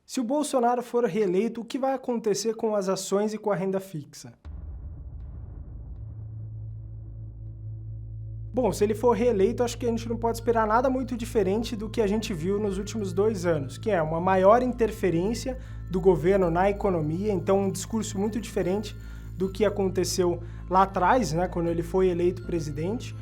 Se o Bolsonaro for reeleito, o que vai acontecer com as ações e com a renda fixa? Bom, se ele for reeleito, acho que a gente não pode esperar nada muito diferente do que a gente viu nos últimos 2 anos, que é uma maior interferência do governo na economia, então um discurso muito diferente do que aconteceu lá atrás, né, quando ele foi eleito presidente.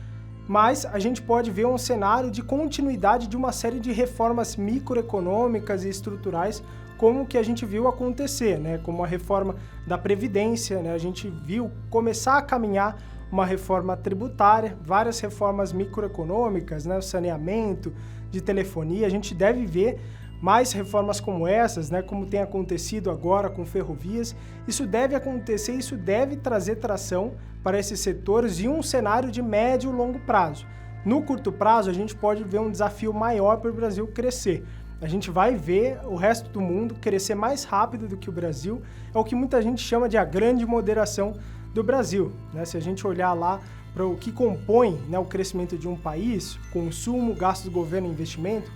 Mas a gente pode ver um cenário de continuidade de uma série de reformas microeconômicas e estruturais, como o que a gente viu acontecer, né? Como a reforma da Previdência, né? A gente viu começar a caminhar uma reforma tributária, várias reformas microeconômicas, né? O saneamento, de telefonia, a gente deve ver mais reformas como essas, né? Como tem acontecido agora com ferrovias. Isso deve acontecer, isso deve trazer tração para esses setores e um cenário de médio e longo prazo. No curto prazo, a gente pode ver um desafio maior para o Brasil crescer. A gente vai ver o resto do mundo crescer mais rápido do que o Brasil. É o que muita gente chama de a grande moderação do Brasil, né? Se a gente olhar lá para o que compõe, né, o crescimento de um país, consumo, gasto do governo e investimento,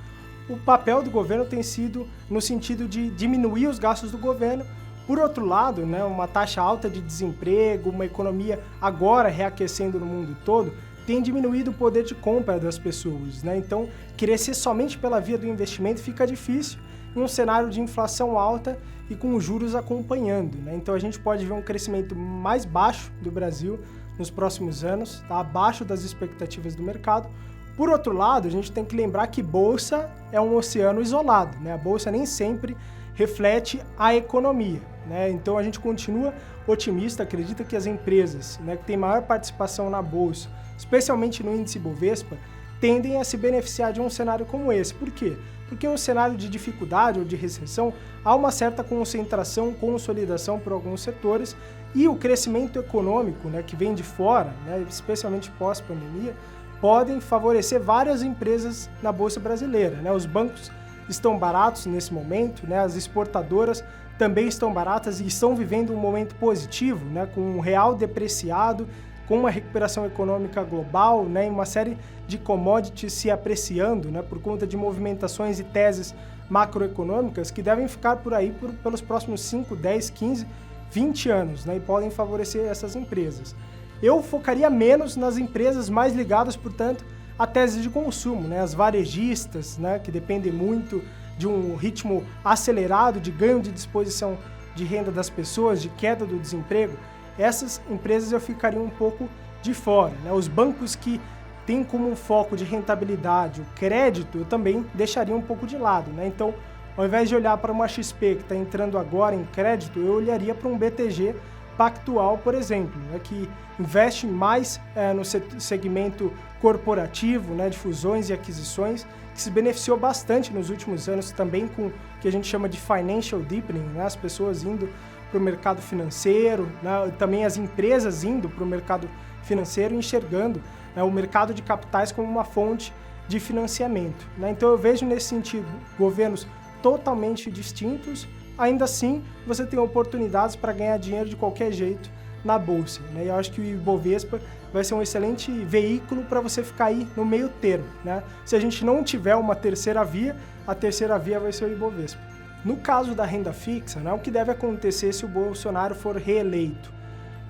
o papel do governo tem sido no sentido de diminuir os gastos do governo. Por outro lado, né, uma taxa alta de desemprego, uma economia agora reaquecendo no mundo todo, tem diminuído o poder de compra das pessoas, né? Então, crescer somente pela via do investimento fica difícil em um cenário de inflação alta e com os juros acompanhando, né? Então, a gente pode ver um crescimento mais baixo do Brasil nos próximos anos, tá? Abaixo das expectativas do mercado. Por outro lado, a gente tem que lembrar que bolsa é um oceano isolado, né? A bolsa nem sempre reflete a economia, né? Então, a gente continua otimista, acredita que as empresas, né, que têm maior participação na bolsa, especialmente no índice Bovespa, tendem a se beneficiar de um cenário como esse. Por quê? Porque em um cenário de dificuldade ou de recessão, há uma certa concentração, consolidação por alguns setores e o crescimento econômico, né, que vem de fora, né, especialmente pós-pandemia, podem favorecer várias empresas na Bolsa Brasileira, né? Os bancos estão baratos nesse momento, né? As exportadoras também estão baratas e estão vivendo um momento positivo, né? Com um real depreciado, com uma recuperação econômica global, né? E uma série de commodities se apreciando, né? Por conta de movimentações e teses macroeconômicas que devem ficar por aí pelos próximos 5, 10, 15, 20 anos, né? E podem favorecer essas empresas. Eu focaria menos nas empresas mais ligadas, portanto, à tese de consumo, né? As varejistas, né? Que dependem muito de um ritmo acelerado de ganho de disposição de renda das pessoas, de queda do desemprego. Essas empresas eu ficaria um pouco de fora, né? Os bancos que têm como foco de rentabilidade o crédito, eu também deixaria um pouco de lado, né? Então, ao invés de olhar para uma XP que está entrando agora em crédito, eu olharia para um BTG Pactual, por exemplo, né, que investe mais no segmento corporativo, né, de fusões e aquisições, que se beneficiou bastante nos últimos anos também com o que a gente chama de financial deepening, né, as pessoas indo para o mercado financeiro, né, também as empresas indo para o mercado financeiro e enxergando, né, o mercado de capitais como uma fonte de financiamento, né. Então eu vejo nesse sentido governos totalmente distintos. Ainda assim, você tem oportunidades para ganhar dinheiro de qualquer jeito na bolsa, né? E eu acho que o Ibovespa vai ser um excelente veículo para você ficar aí no meio termo, né? Se a gente não tiver uma terceira via, a terceira via vai ser o Ibovespa. No caso da renda fixa, né, o que deve acontecer se o Bolsonaro for reeleito?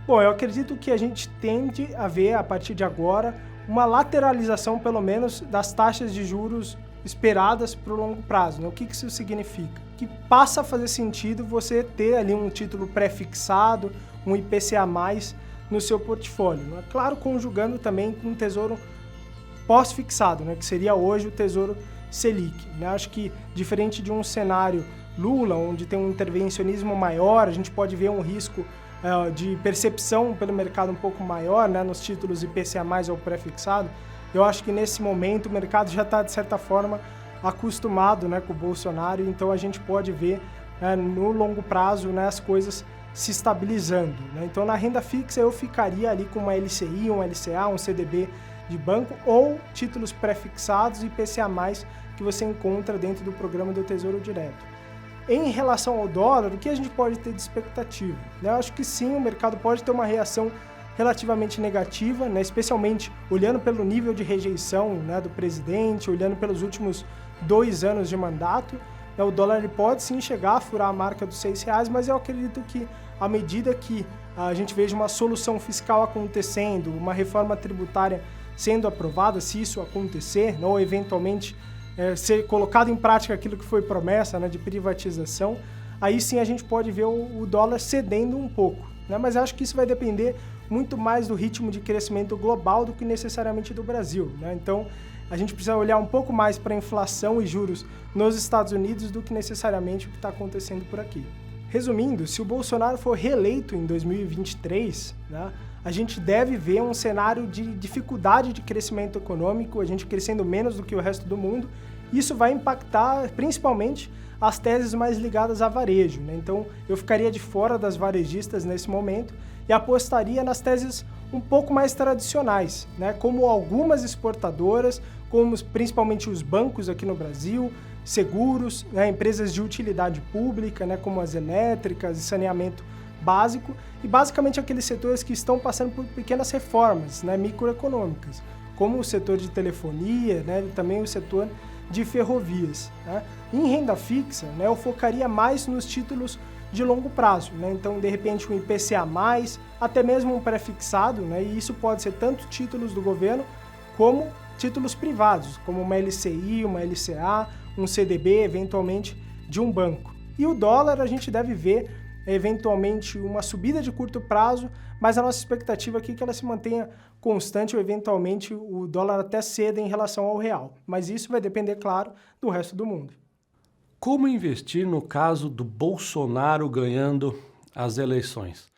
Bom, eu acredito que a gente tende a ver, a partir de agora, uma lateralização, pelo menos, das taxas de juros esperadas para o longo prazo, né? O que isso significa? Que passa a fazer sentido você ter ali um título pré-fixado, um IPCA+, no seu portfólio, né? Claro, conjugando também com um tesouro pós-fixado, né? Que seria hoje o Tesouro Selic, né? Acho que, diferente de um cenário Lula, onde tem um intervencionismo maior, a gente pode ver um risco de percepção pelo mercado um pouco maior, né? Nos títulos IPCA+, ou pré-fixado. Eu acho que nesse momento o mercado já está, de certa forma, acostumado, né, com o Bolsonaro, então a gente pode ver, né, no longo prazo, né, as coisas se estabilizando, né? Então na renda fixa eu ficaria ali com uma LCI, um LCA, um CDB de banco ou títulos pré-fixados e IPCA+, que você encontra dentro do programa do Tesouro Direto. Em relação ao dólar, o que a gente pode ter de expectativa? Eu acho que sim, o mercado pode ter uma reação relativamente negativa, né, especialmente olhando pelo nível de rejeição, né, do presidente, olhando pelos últimos 2 anos de mandato, né, o dólar ele pode sim chegar a furar a marca dos R$6, mas eu acredito que à medida que a gente veja uma solução fiscal acontecendo, uma reforma tributária sendo aprovada, se isso acontecer, né, ou eventualmente ser colocado em prática aquilo que foi promessa, né, de privatização, aí sim a gente pode ver o dólar cedendo um pouco, né? Mas acho que isso vai depender muito mais do ritmo de crescimento global do que necessariamente do Brasil, né? Então, a gente precisa olhar um pouco mais para a inflação e juros nos Estados Unidos do que necessariamente o que está acontecendo por aqui. Resumindo, se o Bolsonaro for reeleito em 2023, né, a gente deve ver um cenário de dificuldade de crescimento econômico, a gente crescendo menos do que o resto do mundo. Isso vai impactar principalmente as teses mais ligadas a varejo, né? Então, eu ficaria de fora das varejistas nesse momento e apostaria nas teses um pouco mais tradicionais, né? Como algumas exportadoras, como principalmente os bancos aqui no Brasil, seguros, né? Empresas de utilidade pública, né? Como as elétricas e saneamento básico, e basicamente aqueles setores que estão passando por pequenas reformas, né? Microeconômicas, como o setor de telefonia, né? E também o setor de ferrovias, né? Em renda fixa, né, eu focaria mais nos títulos de longo prazo, né? Então, de repente, um IPCA+, até mesmo um pré-fixado, né? E isso pode ser tanto títulos do governo como títulos privados, como uma LCI, uma LCA, um CDB, eventualmente, de um banco. E o dólar a gente deve ver, eventualmente, uma subida de curto prazo, mas a nossa expectativa aqui é que ela se mantenha constante ou, eventualmente, o dólar até ceda em relação ao real. Mas isso vai depender, claro, do resto do mundo. Como investir no caso do Bolsonaro ganhando as eleições?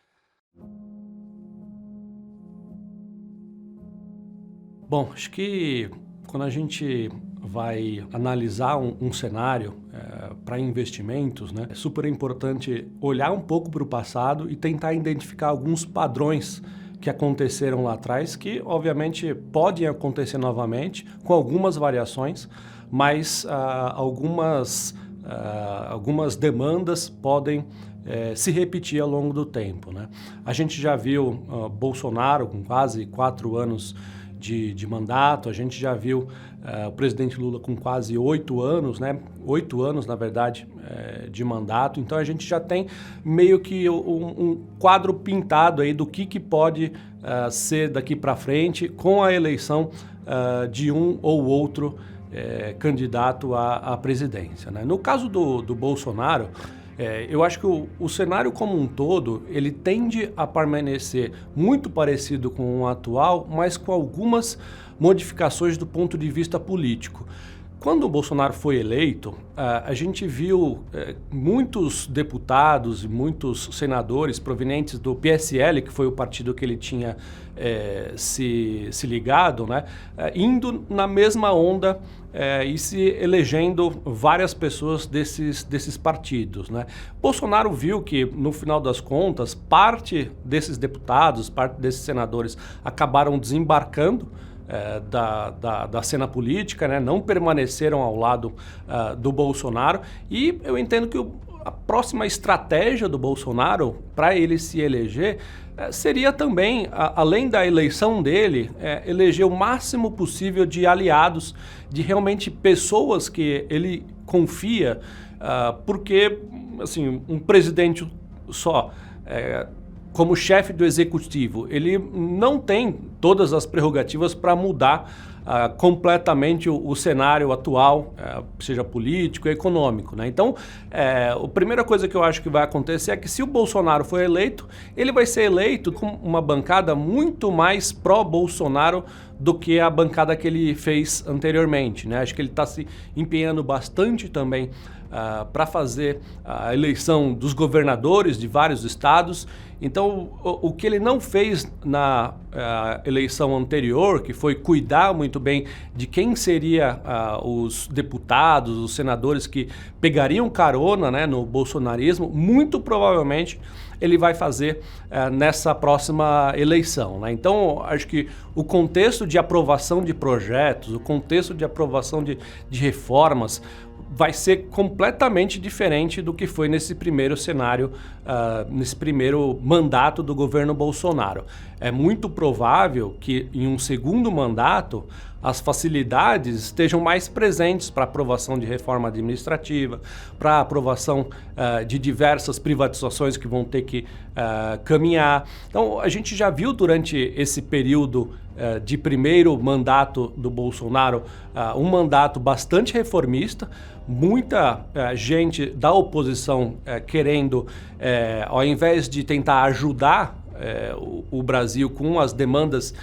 Bom, acho que quando a gente vai analisar um cenário para investimentos, né, é super importante olhar um pouco para o passado e tentar identificar alguns padrões que aconteceram lá atrás, que obviamente podem acontecer novamente, com algumas variações, mas algumas demandas podem se repetir ao longo do tempo, né? A gente já viu Bolsonaro com quase 4 anos de mandato, a gente já viu o presidente Lula com quase 8 anos, né? 8 anos, na verdade, de mandato. Então, a gente já tem meio que um quadro pintado aí do que pode ser daqui para frente com a eleição de um ou outro candidato à presidência, né? No caso do Bolsonaro, eu acho que o cenário como um todo, ele tende a permanecer muito parecido com o atual, mas com algumas modificações do ponto de vista político. Quando o Bolsonaro foi eleito, a gente viu muitos deputados e muitos senadores provenientes do PSL, que foi o partido que ele tinha se ligado, né, indo na mesma onda e se elegendo várias pessoas desses partidos, né? Bolsonaro viu que, no final das contas, parte desses deputados, parte desses senadores acabaram desembarcando da cena política, né? Não permaneceram ao lado do Bolsonaro, e eu entendo que a próxima estratégia do Bolsonaro para ele se eleger seria também, além da eleição dele, eleger o máximo possível de aliados, de realmente pessoas que ele confia, porque assim, um presidente só como chefe do executivo, ele não tem todas as prerrogativas para mudar completamente o cenário atual, seja político e econômico, né? Então, a primeira coisa que eu acho que vai acontecer é que, se o Bolsonaro for eleito, ele vai ser eleito com uma bancada muito mais pró-Bolsonaro do que a bancada que ele fez anteriormente, né? Acho que ele está se empenhando bastante também para fazer a eleição dos governadores de vários estados. Então, o que ele não fez na eleição anterior, que foi cuidar muito bem de quem seria os deputados, os senadores que pegariam carona, né, no bolsonarismo, muito provavelmente ele vai fazer nessa próxima eleição, né? Então, acho que o contexto de aprovação de projetos, o contexto de aprovação de reformas, vai ser completamente diferente do que foi nesse primeiro cenário, nesse primeiro mandato do governo Bolsonaro. É muito provável que, em um segundo mandato, as facilidades estejam mais presentes para aprovação de reforma administrativa, para aprovação de diversas privatizações que vão ter que caminhar. Então, a gente já viu durante esse período de primeiro mandato do Bolsonaro um mandato bastante reformista, muita gente da oposição querendo, ao invés de tentar ajudar o Brasil com as demandas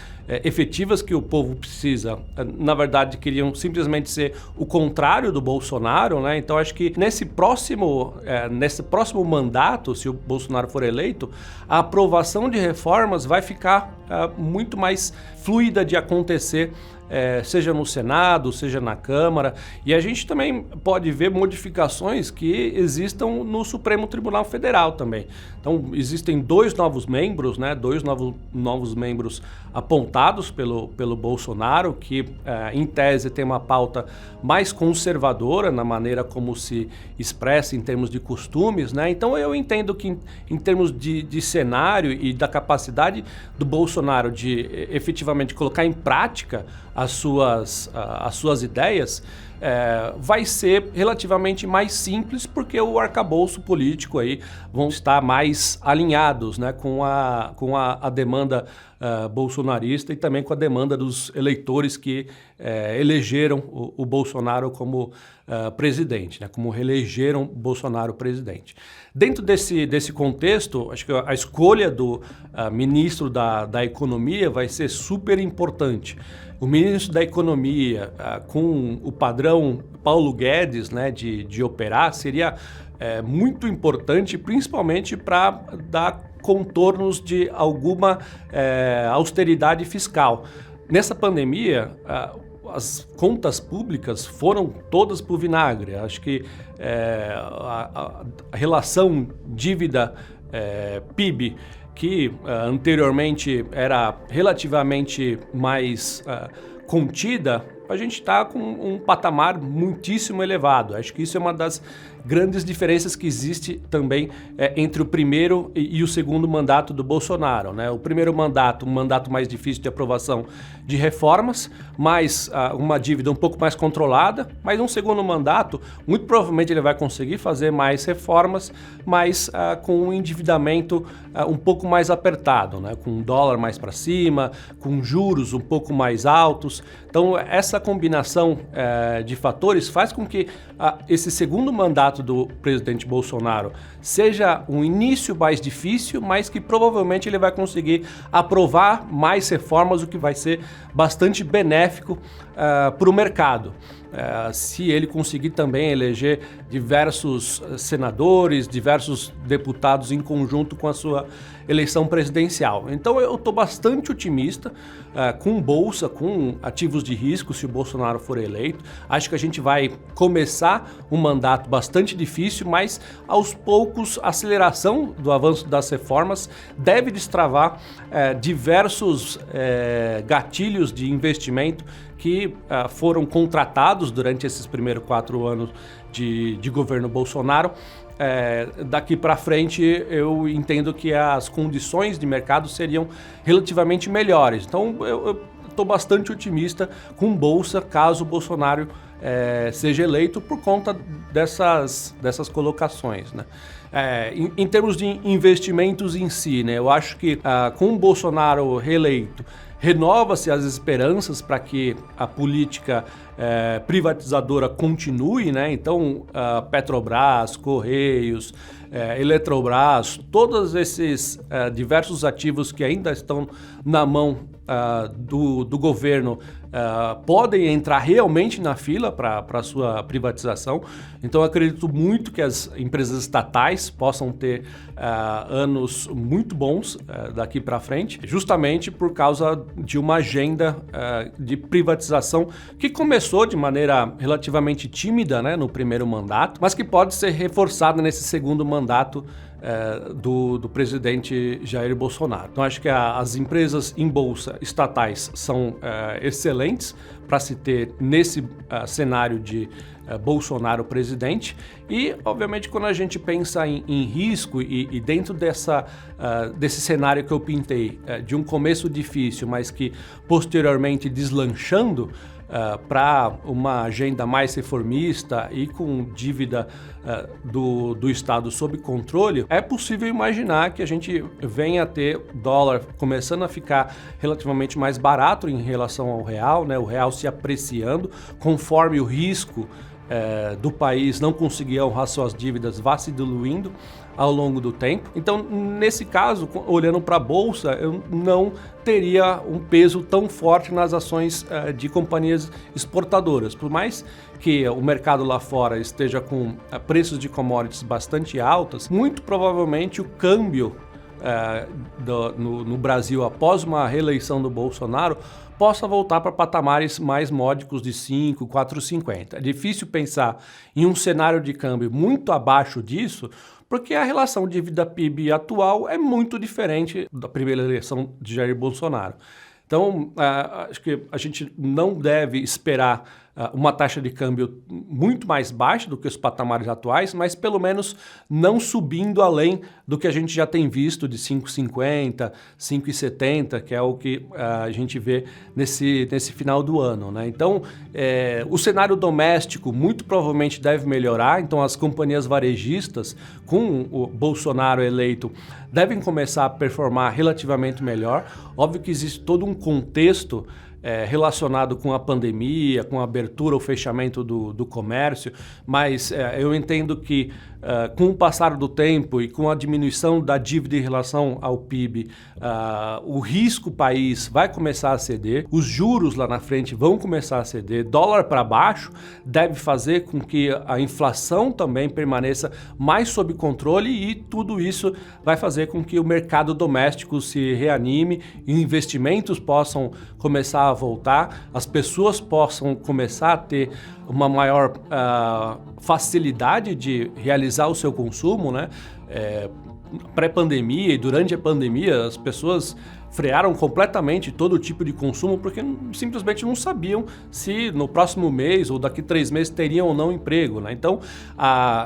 efetivas que o povo precisa, na verdade queriam simplesmente ser o contrário do Bolsonaro, né? Então acho que nesse próximo mandato, se o Bolsonaro for eleito, a aprovação de reformas vai ficar muito mais fluida de acontecer, seja no Senado, seja na Câmara, e a gente também pode ver modificações que existam no Supremo Tribunal Federal também. Então, existem dois novos membros, né, dois novos membros apontados pelo Bolsonaro, que em tese tem uma pauta mais conservadora na maneira como se expressa em termos de costumes, né? Então eu entendo que em termos de cenário e da capacidade do Bolsonaro de efetivamente colocar em prática as suas ideias, vai ser relativamente mais simples, porque o arcabouço político aí vão estar mais alinhados, né, com a demanda bolsonarista e também com a demanda dos eleitores que elegeram o Bolsonaro como presidente, né, como reelegeram Bolsonaro presidente. Dentro desse contexto, acho que a escolha do ministro da Economia vai ser super importante. O ministro da Economia, com o padrão Paulo Guedes, né, de operar, seria muito importante, principalmente para dar contornos de alguma austeridade fiscal. Nessa pandemia, as contas públicas foram todas para o vinagre. Acho que a relação dívida-PIB, que anteriormente era relativamente mais contida, a gente está com um patamar muitíssimo elevado. Acho que isso é uma das grandes diferenças que existe também entre o primeiro e o segundo mandato do Bolsonaro, né? O primeiro mandato, um mandato mais difícil de aprovação de reformas, mais uma dívida um pouco mais controlada, mas um segundo mandato, muito provavelmente ele vai conseguir fazer mais reformas, mas com um endividamento um pouco mais apertado, né? Com um dólar mais para cima, com juros um pouco mais altos. Então, essa combinação de fatores faz com que esse segundo mandato do presidente Bolsonaro seja um início mais difícil, mas que provavelmente ele vai conseguir aprovar mais reformas, o que vai ser bastante benéfico para o mercado. Se ele conseguir também eleger diversos senadores, diversos deputados em conjunto com a sua eleição presidencial. Então eu estou bastante otimista com bolsa, com ativos de risco, se o Bolsonaro for eleito. Acho que a gente vai começar um mandato bastante difícil, mas aos poucos a aceleração do avanço das reformas deve destravar diversos gatilhos de investimento que foram contratados durante esses primeiros 4 anos de governo Bolsonaro. Daqui para frente eu entendo que as condições de mercado seriam relativamente melhores. Então eu estou bastante otimista com bolsa caso o Bolsonaro seja eleito por conta dessas colocações, né? Em termos de investimentos em si, né, eu acho que com o Bolsonaro reeleito, renova-se as esperanças para que a política privatizadora continue, né? Então, Petrobras, Correios, Eletrobras, todos esses diversos ativos que ainda estão na mão do governo podem entrar realmente na fila para a sua privatização. Então, eu acredito muito que as empresas estatais possam ter anos muito bons daqui para frente, justamente por causa de uma agenda de privatização que começou de maneira relativamente tímida, né, no primeiro mandato, mas que pode ser reforçada nesse segundo mandato do presidente Jair Bolsonaro. Então, acho que as empresas em bolsa estatais são excelentes para se ter nesse cenário de Bolsonaro presidente e, obviamente, quando a gente pensa em risco e dentro desse cenário que eu pintei, de um começo difícil, mas que posteriormente deslanchando, para uma agenda mais reformista e com dívida do Estado sob controle, é possível imaginar que a gente venha a ter dólar começando a ficar relativamente mais barato em relação ao real, né? O real se apreciando conforme o risco do país não conseguir honrar suas dívidas vá se diluindo ao longo do tempo. Então, nesse caso, olhando para a Bolsa, eu não teria um peso tão forte nas ações de companhias exportadoras. Por mais que o mercado lá fora esteja com preços de commodities bastante altos, muito provavelmente o câmbio no Brasil após uma reeleição do Bolsonaro possa voltar para patamares mais módicos de 5, 4,50. É difícil pensar em um cenário de câmbio muito abaixo disso, porque a relação dívida-PIB atual é muito diferente da primeira eleição de Jair Bolsonaro. Então, acho que a gente não deve esperar uma taxa de câmbio muito mais baixa do que os patamares atuais, mas pelo menos não subindo além do que a gente já tem visto de 5,50, 5,70, que é o que a gente vê nesse final do ano, né? Então, o cenário doméstico muito provavelmente deve melhorar, então as companhias varejistas com o Bolsonaro eleito devem começar a performar relativamente melhor. Óbvio que existe todo um contexto relacionado com a pandemia, com a abertura ou fechamento do comércio, mas eu entendo que com o passar do tempo e com a diminuição da dívida em relação ao PIB, o risco país vai começar a ceder, os juros lá na frente vão começar a ceder, dólar para baixo deve fazer com que a inflação também permaneça mais sob controle e tudo isso vai fazer com que o mercado doméstico se reanime, investimentos possam começar a voltar, as pessoas possam começar a ter uma maior facilidade de realizar o seu consumo, né? Pré-pandemia e durante a pandemia, as pessoas frearam completamente todo tipo de consumo porque simplesmente não sabiam se no próximo mês ou daqui 3 meses teriam ou não emprego, né? Então,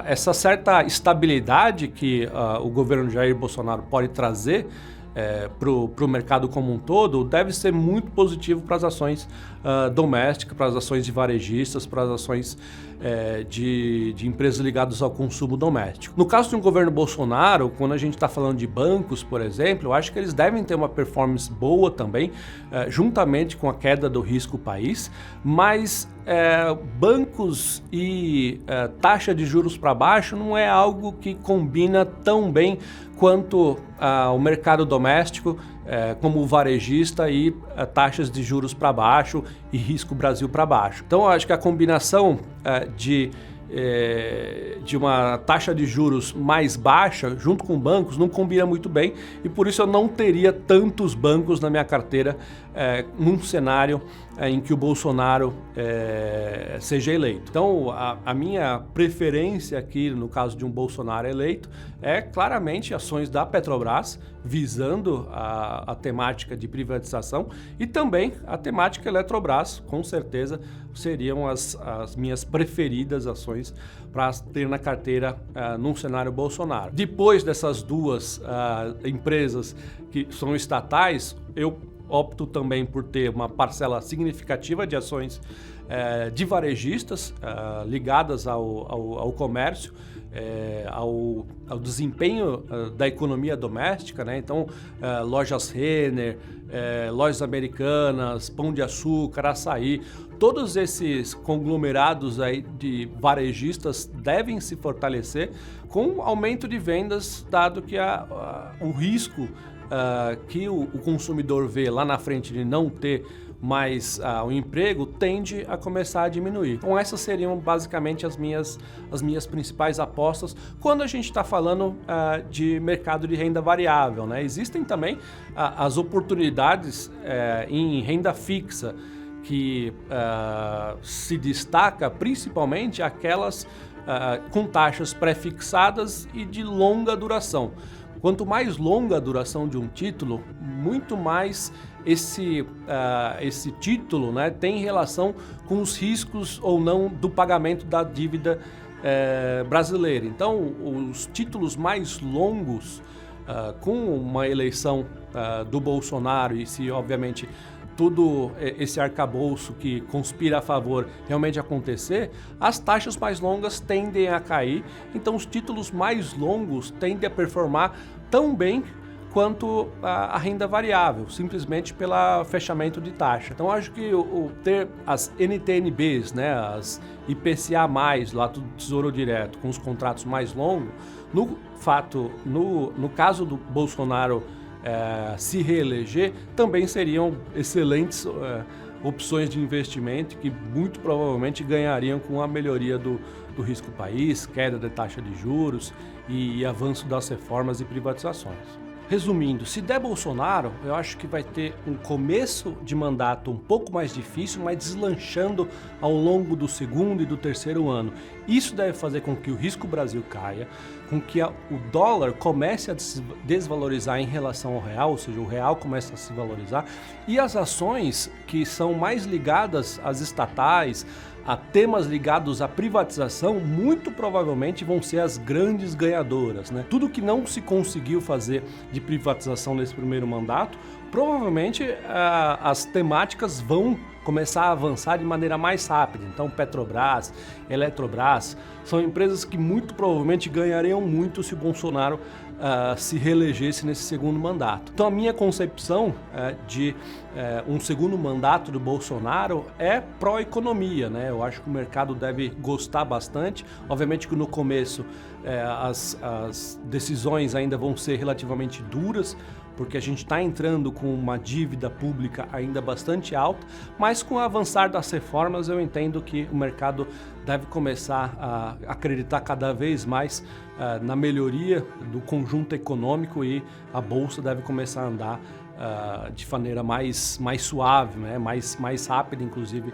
essa certa estabilidade que o governo Jair Bolsonaro pode trazer para o mercado como um todo deve ser muito positivo para as ações domésticas, para as ações de varejistas, para as ações de empresas ligadas ao consumo doméstico. No caso de um governo Bolsonaro, quando a gente está falando de bancos, por exemplo, eu acho que eles devem ter uma performance boa também, juntamente com a queda do risco país, mas bancos e taxa de juros para baixo não é algo que combina tão bem quanto o mercado doméstico, como o varejista e taxas de juros para baixo e risco Brasil para baixo. Então, eu acho que a combinação de uma taxa de juros mais baixa junto com bancos não combina muito bem e por isso eu não teria tantos bancos na minha carteira num cenário em que o Bolsonaro seja eleito. Então, a minha preferência aqui, no caso de um Bolsonaro eleito, é claramente ações da Petrobras, visando a temática de privatização e também a temática Eletrobras, com certeza seriam as minhas preferidas ações para ter na carteira num cenário Bolsonaro. Depois dessas duas empresas que são estatais, eu opto também por ter uma parcela significativa de ações de varejistas ligadas ao comércio, ao desempenho da economia doméstica, né? Então, lojas Renner, lojas Americanas, Pão de Açúcar, Açaí, todos esses conglomerados aí de varejistas devem se fortalecer com aumento de vendas, dado que o risco que o consumidor vê lá na frente de não ter mais o emprego tende a começar a diminuir. Então essas seriam basicamente as minhas principais apostas quando a gente está falando de mercado de renda variável, né? Existem também as oportunidades em renda fixa, que se destaca principalmente aquelas com taxas pré-fixadas e de longa duração. Quanto mais longa a duração de um título, muito mais esse título, né, tem relação com os riscos ou não do pagamento da dívida brasileira. Então, os títulos mais longos, com uma eleição do Bolsonaro e se, obviamente, todo esse arcabouço que conspira a favor realmente acontecer, as taxas mais longas tendem a cair, então os títulos mais longos tendem a performar tão bem quanto a renda variável, simplesmente pelo fechamento de taxa. Então acho que ter as NTN-Bs, né, as IPCA+, lá do Tesouro Direto, com os contratos mais longos, no caso do Bolsonaro se reeleger, também seriam excelentes opções de investimento que muito provavelmente ganhariam com a melhoria do risco país, queda da taxa de juros e avanço das reformas e privatizações. Resumindo, se der Bolsonaro, eu acho que vai ter um começo de mandato um pouco mais difícil, mas deslanchando ao longo do segundo e do terceiro ano. Isso deve fazer com que o risco Brasil caia, com que o dólar comece a desvalorizar em relação ao real, ou seja, o real comece a se valorizar, e as ações que são mais ligadas às estatais, a temas ligados à privatização, muito provavelmente vão ser as grandes ganhadoras, né? Tudo que não se conseguiu fazer de privatização nesse primeiro mandato, provavelmente as temáticas vão começar a avançar de maneira mais rápida. Então, Petrobras, Eletrobras, são empresas que muito provavelmente ganhariam muito se o Bolsonaro se reelegesse nesse segundo mandato. Então, a minha concepção de um segundo mandato do Bolsonaro é pró-economia, né? Eu acho que o mercado deve gostar bastante. Obviamente que no começo as decisões ainda vão ser relativamente duras, porque a gente está entrando com uma dívida pública ainda bastante alta, mas com o avançar das reformas eu entendo que o mercado deve começar a acreditar cada vez mais na melhoria do conjunto econômico e a Bolsa deve começar a andar de maneira mais suave, né? mais rápida, inclusive,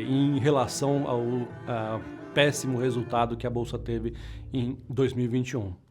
em relação ao péssimo resultado que a Bolsa teve em 2021.